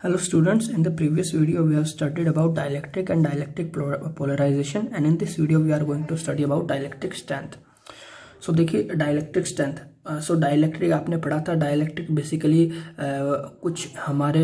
Hello students, in the previous video we have studied about dielectric and dielectric polarization, and in this video we are going to study about dielectric strength. So देखिए dielectric strength, so dielectric आपने पढ़ा था। Dielectric basically कुछ हमारे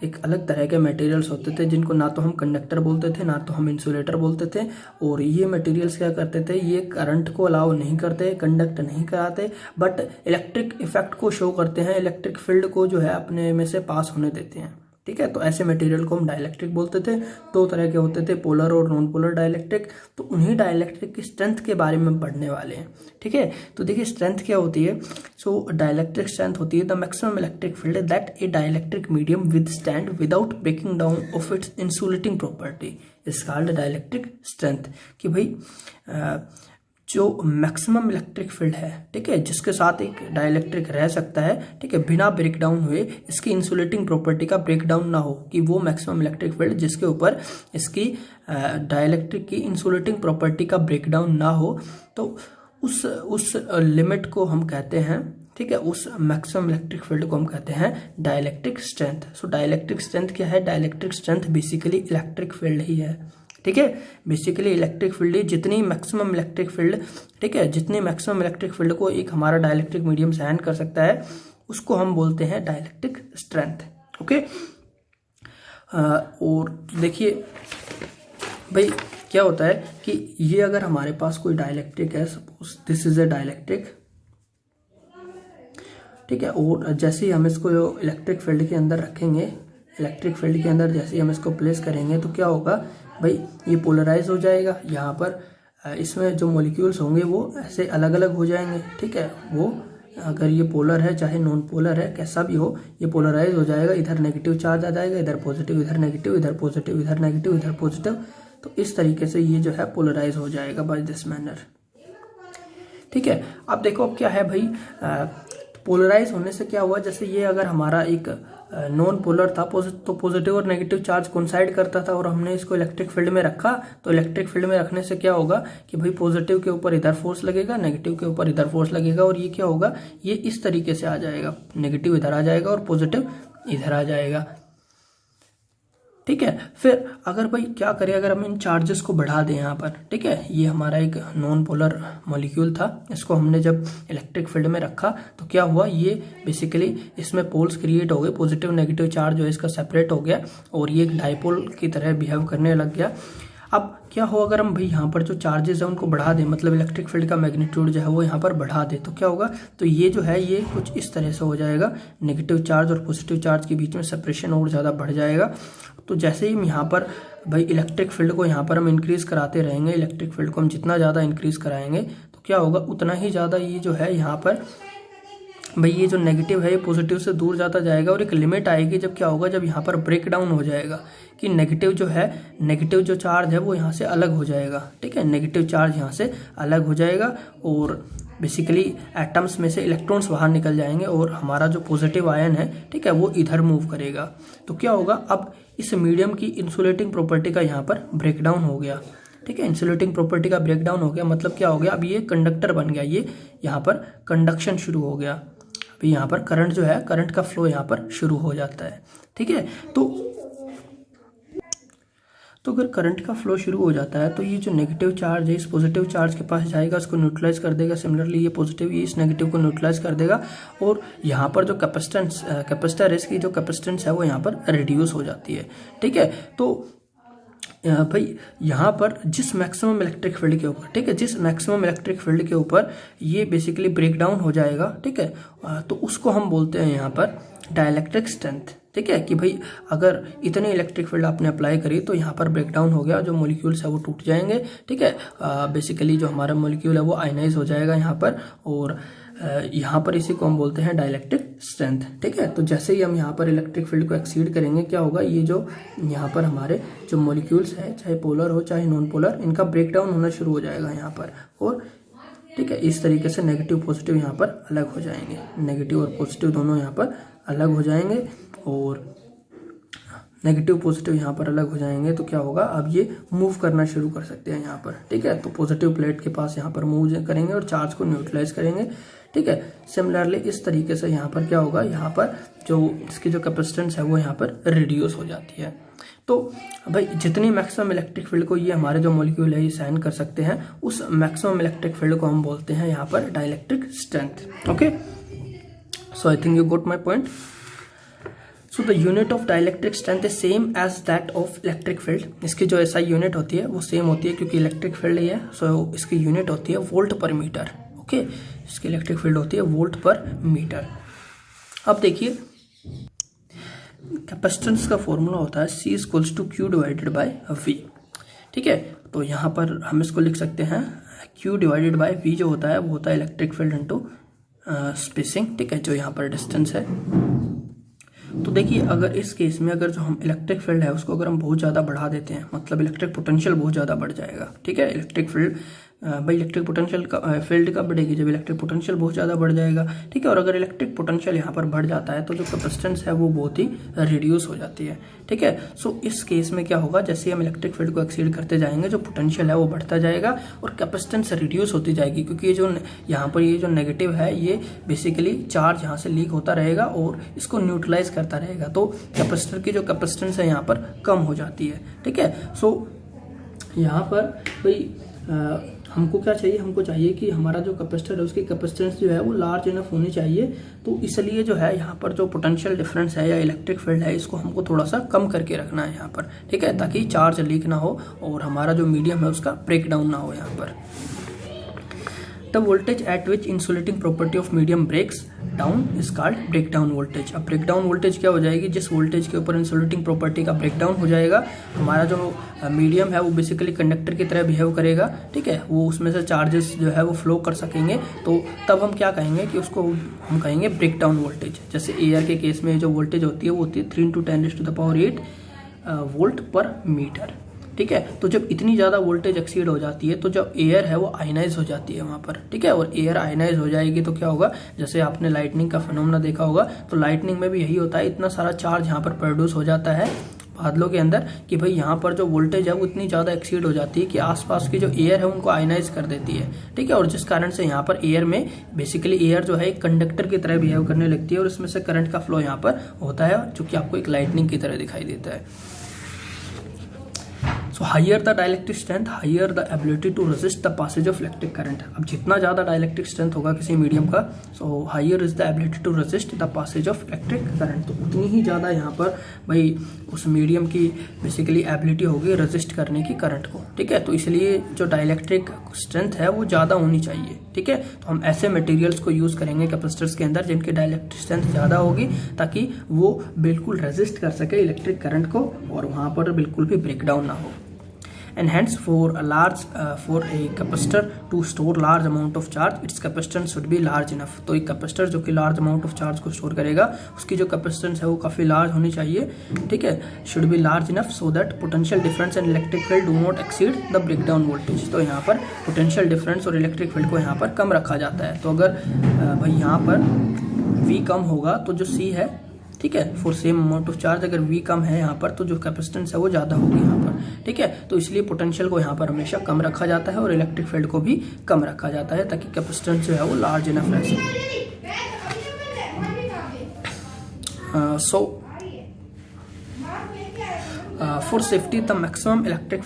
एक अलग तरह के मटेरियल्स होते थे जिनको ना तो हम कंडक्टर बोलते थे ना तो हम इंसुलेटर बोलते थे। और ये मटेरियल्स क्या करते थे, ये करंट को अलाउ नहीं करते, कंडक्ट नहीं कराते, बट इलेक्ट्रिक इफेक्ट को शो करते हैं, इलेक्ट्रिक फील्ड को जो है अपने में से पास होने देते हैं। ठीक है, तो ऐसे मटेरियल को हम डाइलेक्ट्रिक बोलते थे। दो तरह के होते थे, पोलर और नॉन पोलर डाइलेक्ट्रिक। तो उन्हीं डाइलेक्ट्रिक की स्ट्रेंथ के बारे में पढ़ने वाले हैं। ठीक है, तो देखिए स्ट्रेंथ क्या होती है। सो डाइलेक्ट्रिक स्ट्रेंथ होती है the maximum electric field that a dielectric medium withstand without breaking down of its insulating property is called dielectric strength. कि भाई जो मैक्सिमम इलेक्ट्रिक फील्ड है, ठीक है, जिसके साथ एक डाइलेक्ट्रिक रह सकता है, ठीक है, बिना ब्रेक डाउन हुए, इसकी इंसुलेटिंग प्रॉपर्टी का ब्रेक डाउन ना हो, कि वो मैक्सिमम इलेक्ट्रिक फील्ड जिसके ऊपर इसकी डाइलेक्ट्रिक की इंसुलेटिंग प्रॉपर्टी का ब्रेक डाउन ना हो, तो उस लिमिट को हम कहते हैं, ठीक है, उस मैक्सिमम इलेक्ट्रिक फील्ड को हम कहते हैं dielectric strength. So dielectric strength क्या है? Dielectric strength basically electric field ही है। ठीक है, बेसिकली इलेक्ट्रिक फील्ड ही, जितनी मैक्सिमम इलेक्ट्रिक फील्ड, ठीक है, जितनी मैक्सिमम इलेक्ट्रिक फील्ड को एक हमारा डाइलेक्ट्रिक मीडियम सहन कर सकता है, उसको हम बोलते हैं डाइलेक्ट्रिक स्ट्रेंथ। ओके, और देखिए भाई क्या होता है कि ये अगर हमारे पास कोई डाइलेक्ट्रिक है, suppose this is a dielectric, ठीक है, और जैसे ही हम इसको इलेक्ट्रिक फील्ड के अंदर रखेंगे, इलेक्ट्रिक फील्ड के अंदर जैसे ही हम इसको प्लेस करेंगे, तो क्या होगा भाई, ये पोलराइज हो जाएगा। यहाँ पर इसमें जो मॉलिक्यूल्स होंगे वो ऐसे अलग अलग हो जाएंगे। ठीक है, वो अगर ये पोलर है चाहे नॉन पोलर है, कैसा भी हो, ये पोलराइज हो जाएगा। इधर नेगेटिव चार्ज आ जाएगा, इधर पॉजिटिव, इधर नेगेटिव, इधर पॉजिटिव, इधर नेगेटिव, इधर पॉजिटिव। तो इस तरीके से ये जो है पोलराइज हो जाएगा बाय दिस मैनर। ठीक है, अब देखो अब क्या है भाई, पोलराइज होने से क्या हुआ, जैसे ये अगर हमारा एक नॉन पोलर था, तो पॉजिटिव और नेगेटिव चार्ज कोइंसाइड करता था, और हमने इसको इलेक्ट्रिक फील्ड में रखा, तो इलेक्ट्रिक फील्ड में रखने से क्या होगा कि भाई पॉजिटिव के ऊपर इधर फोर्स लगेगा, नेगेटिव के ऊपर इधर फोर्स लगेगा, और ये क्या होगा, ये इस तरीके से आ जाएगा, नेगेटिव इधर आ जाएगा और पॉजिटिव इधर आ जाएगा। ठीक है, फिर अगर भाई क्या करें, अगर हम इन चार्जेस को बढ़ा दें यहाँ पर, ठीक है, ये हमारा एक नॉन पोलर मॉलिक्यूल था, इसको हमने जब इलेक्ट्रिक फील्ड में रखा तो क्या हुआ, ये बेसिकली इसमें पोल्स क्रिएट हो गए, पॉजिटिव नेगेटिव चार्ज जो है इसका सेपरेट हो गया, और ये एक डाइपोल की तरह बिहेव करने लग गया। अब क्या हो, अगर हम भाई यहाँ पर जो चार्जेस है उनको बढ़ा दें, मतलब इलेक्ट्रिक फील्ड का मैग्नीट्यूड जो है वो यहाँ पर बढ़ा दे, तो क्या होगा, तो ये जो है ये कुछ इस तरह से हो जाएगा, नेगेटिव चार्ज और पॉजिटिव चार्ज के बीच में सेपरेशन और ज़्यादा बढ़ जाएगा। तो जैसे ही हम यहाँ पर भाई इलेक्ट्रिक फील्ड को यहाँ पर हम इंक्रीज कराते रहेंगे, इलेक्ट्रिक फील्ड को हम जितना ज़्यादा इंक्रीज कराएंगे तो क्या होगा, उतना ही ज़्यादा ये जो है यहाँ पर भाई ये जो नेगेटिव है ये पॉजिटिव से दूर जाता जाएगा, और एक लिमिट आएगी जब क्या होगा, जब यहाँ पर ब्रेक डाउन हो जाएगा, कि नेगेटिव जो है, नेगेटिव जो चार्ज है वो यहाँ से अलग हो जाएगा। ठीक है, नेगेटिव चार्ज यहाँ से अलग हो जाएगा, और बेसिकली एटम्स में से इलेक्ट्रॉन्स बाहर निकल जाएंगे, और हमारा जो पॉजिटिव आयन है, ठीक है, वो इधर मूव करेगा। तो क्या होगा, अब इस मीडियम की इंसुलेटिंग प्रॉपर्टी का यहाँ पर ब्रेक डाउन हो गया। ठीक है, इंसुलेटिंग प्रॉपर्टी का ब्रेक डाउन हो गया, मतलब क्या हो गया, अब ये कंडक्टर बन गया, ये यहाँ पर कंडक्शन शुरू हो गया। अभी यहाँ पर करंट जो है, करंट का फ्लो यहाँ पर शुरू हो जाता है। ठीक है, तो अगर करंट का फ्लो शुरू हो जाता है, तो ये जो नेगेटिव चार्ज है इस पॉजिटिव चार्ज के पास जाएगा, इसको न्यूट्रलाइज कर देगा। सिमिलरली ये पॉजिटिव ये इस नेगेटिव को न्यूट्रलाइज कर देगा, और यहाँ पर जो कैपेसिटर इसकी जो कैपेसिटेंस है वो यहाँ पर रिड्यूस हो जाती है। ठीक है, तो भाई यहाँ पर जिस मैक्सिमम इलेक्ट्रिक फील्ड के ऊपर, ठीक है, जिस मैक्सिमम इलेक्ट्रिक फील्ड के ऊपर ये बेसिकली ब्रेक डाउन हो जाएगा, ठीक है, तो उसको हम बोलते हैं यहाँ पर डाइलेक्ट्रिक स्ट्रेंथ। ठीक है, कि भाई अगर इतनी इलेक्ट्रिक फील्ड आपने अप्लाई करी तो यहाँ पर ब्रेक डाउन हो गया, जो मॉलिक्यूल्स है वो टूट जाएंगे। ठीक है, बेसिकली जो हमारा मॉलिक्यूल है वो आयनाइज हो जाएगा यहाँ पर, और यहाँ पर इसी को हम बोलते हैं डाइलेक्ट्रिक स्ट्रेंथ। ठीक है, तो जैसे ही हम यहाँ पर इलेक्ट्रिक फील्ड को एक्सीड करेंगे, क्या होगा, ये जो यहाँ पर हमारे जो मॉलिक्यूल्स है, चाहे पोलर हो चाहे नॉन पोलर, इनका ब्रेक डाउन होना शुरू हो जाएगा यहाँ पर, और ठीक है, इस तरीके से नेगेटिव पॉजिटिव यहाँ पर अलग हो जाएंगे, नेगेटिव और पॉजिटिव दोनों यहाँ पर अलग हो जाएंगे, और नेगेटिव पॉजिटिव यहाँ पर अलग हो जाएंगे। तो क्या होगा, अब ये मूव करना शुरू कर सकते हैं यहाँ पर। ठीक है, तो पॉजिटिव प्लेट के पास यहाँ पर मूव करेंगे और चार्ज को न्यूट्रलाइज करेंगे। ठीक है। सिमिलरली इस तरीके से यहाँ पर क्या होगा, यहाँ पर जो इसकी जो कैपेसिटेंस है वो यहाँ पर रिड्यूस हो जाती है। तो भाई जितनी मैक्सिमम इलेक्ट्रिक फील्ड को ये हमारे जो मॉलिक्यूल है ये सहन कर सकते हैं, उस मैक्सिमम इलेक्ट्रिक फील्ड को हम बोलते हैं यहाँ पर dielectric strength. Okay, so I think you got my point. So the unit of dielectric strength is same as that of electric field. इसकी जो एसआई यूनिट होती है वो सेम होती है क्योंकि इलेक्ट्रिक फील्ड ही है, सो इसकी यूनिट होती है वोल्ट पर मीटर। ओके, इसकी इलेक्ट्रिक फील्ड होती है वोल्ट पर मीटर। अब देखिए कैपेसिटेंस का फॉर्मूला होता है C equals to Q divided by V। ठीक है, तो यहाँ पर हम इसको लिख सकते हैं Q डिवाइडेड बाय V जो होता है वो होता है इलेक्ट्रिक फील्ड इनटू स्पेसिंग। ठीक है, जो यहाँ पर डिस्टेंस है। तो देखिए अगर इस केस में अगर जो हम इलेक्ट्रिक फील्ड है उसको अगर हम बहुत ज़्यादा बढ़ा देते हैं, मतलब इलेक्ट्रिक पोटेंशियल बहुत ज़्यादा बढ़ जाएगा। ठीक है, इलेक्ट्रिक फील्ड भाई इलेक्ट्रिक पोटेंशियल का फील्ड कब बढ़ेगी, जब इलेक्ट्रिक पोटेंशियल बहुत ज़्यादा बढ़ जाएगा। ठीक है, और अगर इलेक्ट्रिक पोटेंशियल यहाँ पर बढ़ जाता है तो जो कैपेसिटेंस है वो बहुत ही रिड्यूस हो जाती है। ठीक है, सो इस केस में क्या होगा, जैसे हम इलेक्ट्रिक फील्ड को एक्सीड करते जाएंगे जो पोटेंशियल है वो बढ़ता जाएगा और कैपेसिटेंस रिड्यूस होती जाएगी, क्योंकि ये जो यहाँ पर ये जो नेगेटिव है ये बेसिकली चार्ज यहाँ से लीक होता रहेगा और इसको न्यूट्रलाइज करता रहेगा, तो कैपेसिटर की जो कैपेसिटेंस है यहाँ पर कम हो जाती है। ठीक है, सो यहाँ पर भाई हमको क्या चाहिए, हमको चाहिए कि हमारा जो कैपेसिटर है उसकी कैपेसिटेंस जो है वो लार्ज इनफ होनी चाहिए। तो इसलिए जो है यहाँ पर जो पोटेंशियल डिफरेंस है या इलेक्ट्रिक फील्ड है इसको हमको थोड़ा सा कम करके रखना है यहाँ पर। ठीक है, ताकि चार्ज लीक ना हो और हमारा जो मीडियम है उसका ब्रेक डाउन ना हो यहाँ पर। The voltage at which insulating property of medium breaks down is called breakdown voltage. अब ब्रेक डाउन वोल्टेज क्या हो जाएगी, जिस वोल्टेज के ऊपर इंसुलेटिंग प्रॉपर्टी का ब्रेक डाउन हो जाएगा, हमारा जो मीडियम है वो बेसिकली कंडक्टर की तरह बिहेव करेगा। ठीक है, वो उसमें से चार्जेस जो है वो फ्लो कर सकेंगे, तो तब हम क्या कहेंगे कि उसको हम कहेंगे ब्रेक डाउन वोल्टेज। जैसे एयर के केस में जो वोल्टेज होती है वो होती है 3 × 10⁸ वोल्ट पर मीटर। ठीक है, तो जब इतनी ज़्यादा वोल्टेज एक्सीड हो जाती है तो जब एयर है वो आयनाइज हो जाती है वहाँ पर। ठीक है, और एयर आयनाइज हो जाएगी तो क्या होगा, जैसे आपने लाइटनिंग का फिनोमेना देखा होगा, तो लाइटनिंग में भी यही होता है, इतना सारा चार्ज यहाँ पर प्रोड्यूस हो जाता है बादलों के अंदर कि भाई यहाँ पर जो वोल्टेज है वो इतनी ज़्यादा एक्सीड हो जाती है कि आसपास की जो एयर है उनको आयनाइज कर देती है। ठीक है, और जिस कारण से यहाँ पर एयर में बेसिकली एयर जो है एक कंडक्टर की तरह बिहेव करने लगती है और इसमें से करंट का फ्लो यहाँ पर होता है जो कि आपको एक लाइटनिंग की तरह दिखाई देता है। So higher the dielectric strength, higher the ability to resist the passage of electric current। अब जितना ज़्यादा डाइलेक्ट्रिक स्ट्रेंथ होगा किसी मीडियम का, so higher is the ability to resist the passage of electric current, तो उतनी ही ज़्यादा यहाँ पर भाई उस मीडियम की बेसिकली एबिलिटी होगी रेजिस्ट करने की करंट को। ठीक है, तो इसलिए जो डाइलेक्ट्रिक स्ट्रेंथ है वो ज़्यादा होनी चाहिए। ठीक है, तो हम ऐसे मटेरियल्स को यूज़ करेंगे कैपेसिटर्स के अंदर जिनकी डाइलेक्ट्रिक स्ट्रेंथ ज़्यादा होगी, ताकि वो बिल्कुल रेजिस्ट कर सके इलेक्ट्रिक करंट को और वहाँ पर बिल्कुल भी ब्रेक डाउन ना हो। And hence for a capacitor to store large amount of charge, its capacitance should be large enough। तो एक कैपेसिटर जो कि large amount of charge को स्टोर करेगा उसकी जो कैपेसिटेंस है वो काफ़ी लार्ज होनी चाहिए। ठीक है, should be large enough so that potential difference and electric field do not exceed the breakdown voltage। तो यहाँ पर potential difference और electric field को यहाँ पर कम रखा जाता है। तो अगर भाई यहाँ पर V कम होगा तो जो C है, ठीक है, for same amount of charge अगर V कम है यहाँ पर तो जो कैपेसिटेंस है वो ज़्यादा होगी यहाँ पर। ठीक है, तो इसलिए पोटेंशियल को यहाँ पर हमेशा कम रखा जाता है और इलेक्ट्रिक फील्ड को भी कम रखा जाता है ताकि कैपेसिटेंस जो है वो लार्ज इनफ रह सके। सो for safety the maximum electric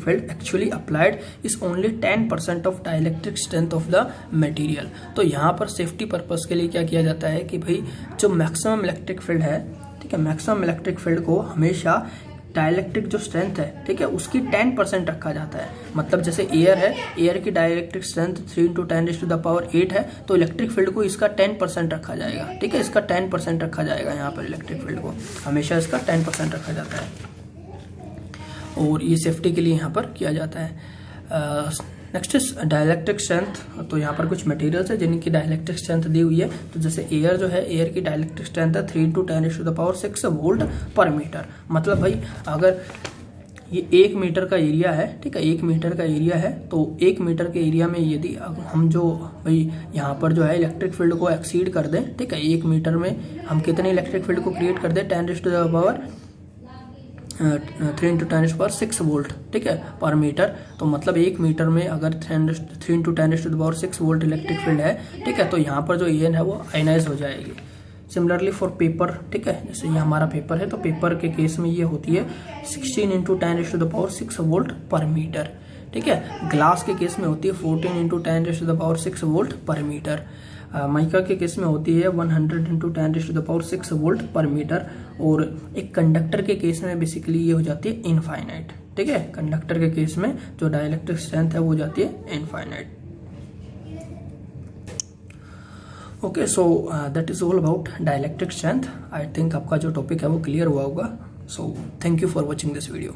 field actually applied is only 10% of dielectric strength of the material। तो यहाँ पर सेफ्टी पर्पस के लिए क्या किया जाता है कि भाई जो मैक्सिमम इलेक्ट्रिक फील्ड है, ठीक है, मैक्सिमम इलेक्ट्रिक फील्ड को हमेशा डाइलेक्ट्रिक जो स्ट्रेंथ है, ठीक है, उसकी 10% रखा जाता है। मतलब जैसे एयर है, एयर की डाइलेक्ट्रिक स्ट्रेंथ 3 × 10⁸ है, तो इलेक्ट्रिक फील्ड को इसका 10% रखा जाएगा। ठीक है, इसका 10% रखा जाएगा यहाँ पर इलेक्ट्रिक फील्ड को हमेशा इसका 10% रखा जाता है और ये सेफ्टी के लिए यहाँ पर किया जाता है। Next is dielectric strength. तो यहाँ पर कुछ मटेरियल्स है जिनकी डाइलेक्ट्रिक स्ट्रेंथ दी हुई है। तो जैसे एयर जो है, एयर की डाइलेक्ट्रिक स्ट्रेंथ है 3 × 10⁶ वोल्ट पर मीटर। मतलब भाई अगर ये 1 मीटर का एरिया है, ठीक है, 1 मीटर का एरिया है, तो 1 मीटर के एरिया में यदि हम जो भाई यहाँ पर जो है इलेक्ट्रिक फील्ड को एक्सीड कर दें, ठीक है, 1 मीटर में हम कितने इलेक्ट्रिक फील्ड को क्रिएट कर दें 10⁻⁴ 3×10⁶ वोल्ट, ठीक है, पर मीटर। तो मतलब 1 मीटर में अगर 3×10⁶ वोल्ट इलेक्ट्रिक फील्ड है, ठीक है, तो यहाँ पर जो EN है वो आयनाइज हो जाएगी। सिमिलरली फॉर पेपर, ठीक है, जैसे ये हमारा पेपर है तो पेपर के केस में ये होती है 16×10⁶ वोल्ट पर मीटर, ठीक है। ग्लास के केस में होती है 14×10⁶ वोल्ट पर मीटर। माइका के केस में होती है 100×10⁶ वोल्ट पर मीटर। और एक कंडक्टर के केस में बेसिकली ये हो जाती है इनफाइनाइट, ठीक है। कंडक्टर के केस में जो डाइलेक्ट्रिक स्ट्रेंथ है वो जाती है infinite. Okay, so that is all about dielectric strength. I think आपका जो टॉपिक है वो क्लियर हुआ होगा। So thank you for watching this video.